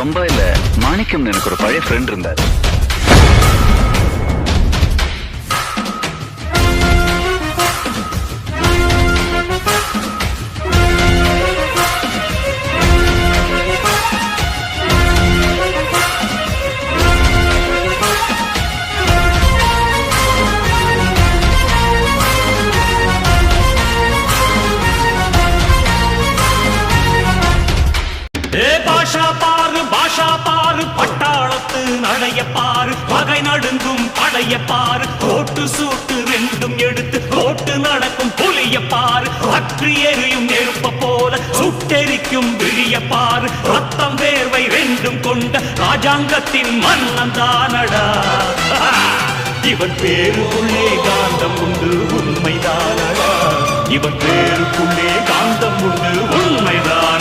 பம்பாயில மாணிக்கம்னு எனக்கு ஒரு பழைய ஃப்ரெண்ட் இருந்தாரு. பட்டாளத்து நடைய பாரு, பகை நடுங்கும் படைய பாரு, கோட்டு சூட்டு ரெண்டும் எடுத்து கோட்டு நடக்கும் புலிய பாரு, அற்றி எரியும் நெருப்ப போல சுட்டெரிக்கும் விழிய பாரு, ரத்தம் வேர்வை ரெண்டும் கொண்ட ராஜாங்கத்தின் மன்னன் தானடா. இவன் பேருக்குள்ளே காந்தம் உண்டு உண்மைதானடா, இவன் பேருக்குள்ளே காந்தம் உண்டு உண்மைதான்.